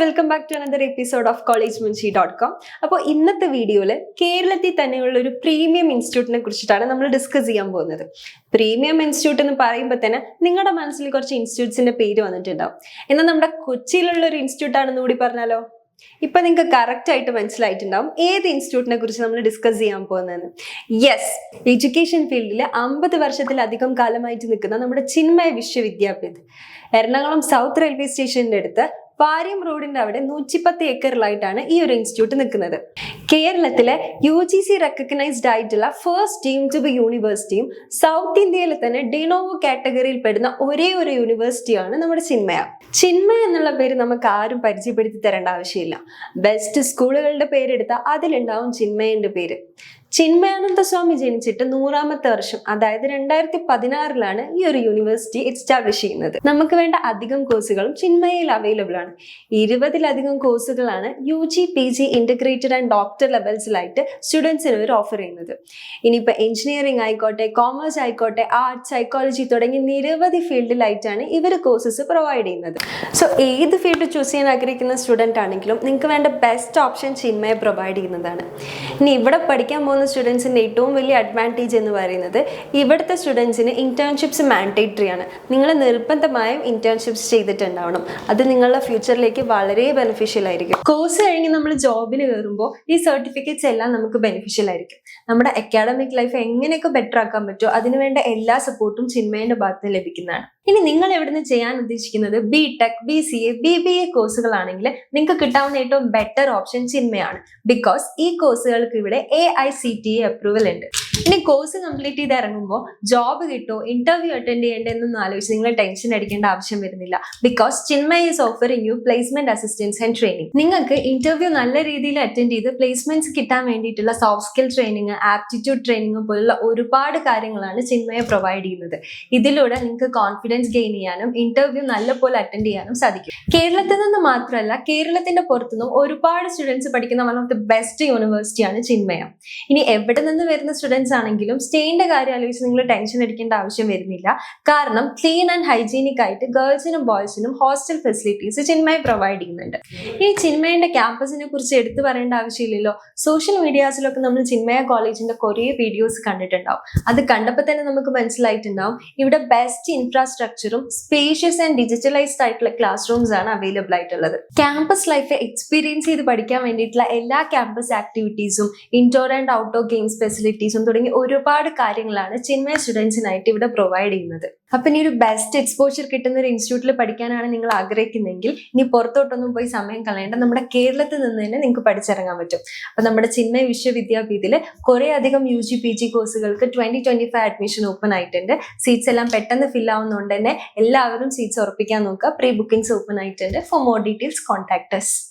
Welcome back to another episode of collegemunshi.com. അപ്പോൾ ഇന്നത്തെ വീഡിയോയിൽ കേരളത്തിൽ തന്നെയുള്ള ഒരു പ്രീമിയം ഇൻസ്റ്റിറ്റ്യൂട്ടിനെ കുറിച്ചിട്ടാണ് നമ്മൾ ഡിസ്കസ് ചെയ്യാൻ പോകുന്നത്. പ്രീമിയം ഇൻസ്റ്റിറ്റ്യൂട്ട് എന്ന് പറയുമ്പോൾ തന്നെ നിങ്ങളുടെ മനസ്സിൽ കുറച്ച് ഇൻസ്റ്റിറ്റ്യൂട്ട്സിന്റെ പേര് വന്നിട്ടുണ്ടാവും. എന്നാൽ നമ്മുടെ കൊച്ചിയിലുള്ള ഒരു ഇൻസ്റ്റിറ്റ്യൂട്ട് ആണെന്ന് കൂടി പറഞ്ഞാലോ? ഇപ്പൊ നിങ്ങൾക്ക് കറക്റ്റ് ആയിട്ട് മനസ്സിലായിട്ടുണ്ടാവും ഏത് ഇൻസ്റ്റിറ്റ്യൂട്ടിനെ കുറിച്ച് നമ്മൾ ഡിസ്കസ് ചെയ്യാൻ പോകുന്നതെന്ന്. യെസ്, എഡ്യൂക്കേഷൻ ഫീൽഡിൽ 50 വർഷത്തിലധികം കാലമായിട്ട് നിൽക്കുന്ന നമ്മുടെ ചിന്മയ വിശ്വവിദ്യാപീഠ്, എറണാകുളം സൗത്ത് റെയിൽവേ സ്റ്റേഷന്റെ അടുത്ത് പാരിയം റോഡിന്റെ അവിടെ 110 ഏക്കറിലായിട്ടാണ് ഈ ഒരു ഇൻസ്റ്റിറ്റ്യൂട്ട് നിൽക്കുന്നത്. കേരളത്തിലെ UGC റെക്കഗ്നൈസ്ഡ് ആയിട്ടുള്ള ഫസ്റ്റ് ഡീം ടു ബി യൂണിവേഴ്സിറ്റിയും സൗത്ത് ഇന്ത്യയിലെ തന്നെ ഡിനോവോ കാറ്റഗറിയിൽ പെടുന്ന ഒരേ ഒരു യൂണിവേഴ്സിറ്റിയാണ് നമ്മുടെ ചിന്മയ. ചിന്മയ എന്നുള്ള പേര് നമുക്ക് ആരും പരിചയപ്പെടുത്തി തരേണ്ട ആവശ്യമില്ല. ബെസ്റ്റ് സ്കൂളുകളുടെ പേരെടുത്താൽ അതിലുണ്ടാവും ചിന്മയന്റെ പേര്. ചിന്മയാനന്ദ സ്വാമി ജനിച്ചിട്ട് 100ാമത്തെ വർഷം, അതായത് 2016 ഈ ഒരു യൂണിവേഴ്സിറ്റി എസ്റ്റാബ്ലിഷ് ചെയ്യുന്നത്. നമുക്ക് വേണ്ട അധികം കോഴ്സുകളും ചിന്മയയിൽ അവൈലബിൾ ആണ്. 20-ലധികം കോഴ്സുകളാണ് UG, PG, integrated and doctor ലെവൽസിലായിട്ട് സ്റ്റുഡൻസിന് ഇവർ ഓഫർ ചെയ്യുന്നത്. ഇനിയിപ്പോൾ എഞ്ചിനീയറിംഗ് ആയിക്കോട്ടെ, കോമേഴ്സ് ആയിക്കോട്ടെ, ആർട്സ്, സൈക്കോളജി തുടങ്ങി നിരവധി ഫീൽഡിലായിട്ടാണ് ഇവർ കോഴ്സസ് പ്രൊവൈഡ് ചെയ്യുന്നത്. സോ ഏത് ഫീൽഡ് ചൂസ് ചെയ്യാൻ ആഗ്രഹിക്കുന്ന സ്റ്റുഡൻ്റ് ആണെങ്കിലും നിങ്ങൾക്ക് വേണ്ട ബെസ്റ്റ് ഓപ്ഷൻ ചിന്മയ പ്രൊവൈഡ് ചെയ്യുന്നതാണ്. ഇനി ഇവിടെ പഠിക്കാൻ പോകുന്ന സ്റ്റുഡൻസിന്റെ ഏറ്റവും വലിയ അഡ്വാൻറ്റേജ് എന്ന് പറയുന്നത് ഇവിടുത്തെ സ്റ്റുഡൻസിന് ഇന്റേൺഷിപ്സ് മാൻഡേറ്ററി ആണ്. നിങ്ങൾ നിർബന്ധമായും ഇന്റേൺഷിപ്സ് ചെയ്തിട്ടുണ്ടാവണം. അത് നിങ്ങളുടെ ഫ്യൂച്ചറിലേക്ക് വളരെ ബെനിഫിഷ്യൽ ആയിരിക്കും. കോഴ്സ് കഴിഞ്ഞ് നമ്മൾ ജോബിന് കയറുമ്പോൾ ഈ സർട്ടിഫിക്കറ്റ്സ് എല്ലാം നമുക്ക് ബെനിഫിഷ്യൽ ആയിരിക്കും. നമ്മുടെ അക്കാഡമിക് ലൈഫ് എങ്ങനെയൊക്കെ ബെറ്റർ ആക്കാൻ പറ്റുമോ അതിനുവേണ്ട എല്ലാ സപ്പോർട്ടും ചിന്മയന്റെ ഭാഗത്ത് നിന്ന് ലഭിക്കുന്നതാണ്. ഇനി നിങ്ങൾ എവിടുന്ന് ചെയ്യാൻ ഉദ്ദേശിക്കുന്നത് BTech, BCA, BBA കോഴ്സുകളാണെങ്കിൽ നിങ്ങൾക്ക് കിട്ടാവുന്ന ഏറ്റവും ബെറ്റർ ഓപ്ഷൻ ചിന്മയാണ്. ബിക്കോസ് ഈ കോഴ്സുകൾക്ക് ഇവിടെ AICTE അപ്രൂവൽ ഉണ്ട്. ഇനി കോഴ്സ് കംപ്ലീറ്റ് ചെയ്ത് ഇറങ്ങുമ്പോൾ ജോബ് കിട്ടുമോ, ഇന്റർവ്യൂ അറ്റൻഡ് ചെയ്യേണ്ടതെന്നൊന്നും ആലോചിച്ച് നിങ്ങൾ ടെൻഷൻ അടിക്കേണ്ട ആവശ്യം വരുന്നില്ല. Because Chinmaya is offering you placement assistance and training. നിങ്ങൾക്ക് ഇന്റർവ്യൂ നല്ല രീതിയിൽ അറ്റൻഡ് ചെയ്ത് പ്ലേസ്മെന്റ്സ് കിട്ടാൻ വേണ്ടിയിട്ടുള്ള soft skill training, aptitude training പോലുള്ള ഒരുപാട് കാര്യങ്ങളാണ് ചിന്മയ പ്രൊവൈഡ് ചെയ്യുന്നത്. ഇതിലൂടെ നിങ്ങൾക്ക് കോൺഫിഡൻസ് ഗെയിൻ ചെയ്യാനും ഇന്റർവ്യൂ നല്ലപോലെ അറ്റൻഡ് ചെയ്യാനും സാധിക്കും. കേരളത്തിൽ നിന്ന് മാത്രമല്ല, കേരളത്തിന്റെ പുറത്തുനിന്നും ഒരുപാട് സ്റ്റുഡൻസ് പഠിക്കുന്ന വൺ ഓഫ് ദി ബെസ്റ്റ് യൂണിവേഴ്സിറ്റിയാണ് ചിന്മയ. ഇനി എവിടെ നിന്ന് വരുന്ന സ്റ്റുഡൻസ് ആണെങ്കിലും സ്റ്റേയിന്റെ കാര്യം ആലോചിച്ച് നിങ്ങൾ ടെൻഷൻ അടിക്കേണ്ട ആവശ്യം വരുന്നില്ല. കാരണം ക്ലീൻ ആൻഡ് ഹൈജീനിക് ആയിട്ട് ഗേൾസിനും ബോയ്സിനും ഹോസ്റ്റൽ ഫെസിലിറ്റീസ് ചിന്മയ പ്രൊവൈഡ് ചെയ്യുന്നുണ്ട്. ഈ ചിന്മയന്റെ ക്യാമ്പസിനെ കുറിച്ച് എടുത്തു പറയേണ്ട ആവശ്യമില്ലല്ലോ. സോഷ്യൽ മീഡിയാസിലൊക്കെ നമ്മൾ ചിന്മയ കോളേജിന്റെ കുറേ വീഡിയോസ് കണ്ടിട്ടുണ്ടാവും. അത് കണ്ടപ്പോൾ തന്നെ നമുക്ക് മനസ്സിലായിട്ടുണ്ടാവും ഇവിടെ ബെസ്റ്റ് ഇൻഫ്രാസ്ട്രക്ചറും സ്പേഷ്യസ് ആൻഡ് ഡിജിറ്റലൈസ്ഡ് ആയിട്ടുള്ള ക്ലാസ് റൂംസ് ആണ് അവൈലബിൾ ആയിട്ടുള്ളത്. ക്യാമ്പസ് ലൈഫ് എക്സ്പീരിയൻസ് ചെയ്ത് പഠിക്കാൻ വേണ്ടിയിട്ടുള്ള എല്ലാ ക്യാമ്പസ് ആക്ടിവിറ്റീസും ഇൻഡോർ ആൻഡ് ഔട്ട്ഡോർ ഗെയിംസ് ഫെസിലിറ്റീസും തുടങ്ങി ഒരുപാട് കാര്യങ്ങളാണ് ചിന്മയ സ്റ്റുഡൻസിനായിട്ട് ഇവിടെ പ്രൊവൈഡ് ചെയ്യുന്നത്. അപ്പൊ ഇനി ഒരു ബെസ്റ്റ് എക്സ്പോഷർ കിട്ടുന്ന ഒരു ഇൻസ്റ്റിറ്റ്യൂട്ടിൽ പഠിക്കാനാണ് നിങ്ങൾ ആഗ്രഹിക്കുന്നതെങ്കിൽ ഇനി പുറത്തോട്ടൊന്നും പോയി സമയം കളയേണ്ട, നമ്മുടെ കേരളത്തിൽ നിന്ന് തന്നെ നിങ്ങൾക്ക് പഠിച്ചിറങ്ങാൻ പറ്റും. അപ്പൊ നമ്മുടെ ചിന്മയ വിശ്വവിദ്യാപീഠിൽ കുറെ അധികം UG, PG കോഴ്സുകൾക്ക് 2025 അഡ്മിഷൻ ഓപ്പൺ ആയിട്ടുണ്ട്. സീറ്റ്സ് എല്ലാം പെട്ടെന്ന് ഫിൽ ആവുന്നതുകൊണ്ട് തന്നെ എല്ലാവരും സീറ്റ്സ് ഉറപ്പിക്കാൻ നോക്കുക. പ്രീ ബുക്കിംഗ്സ് ഓപ്പൺ ആയിട്ടുണ്ട്. For more details contact us.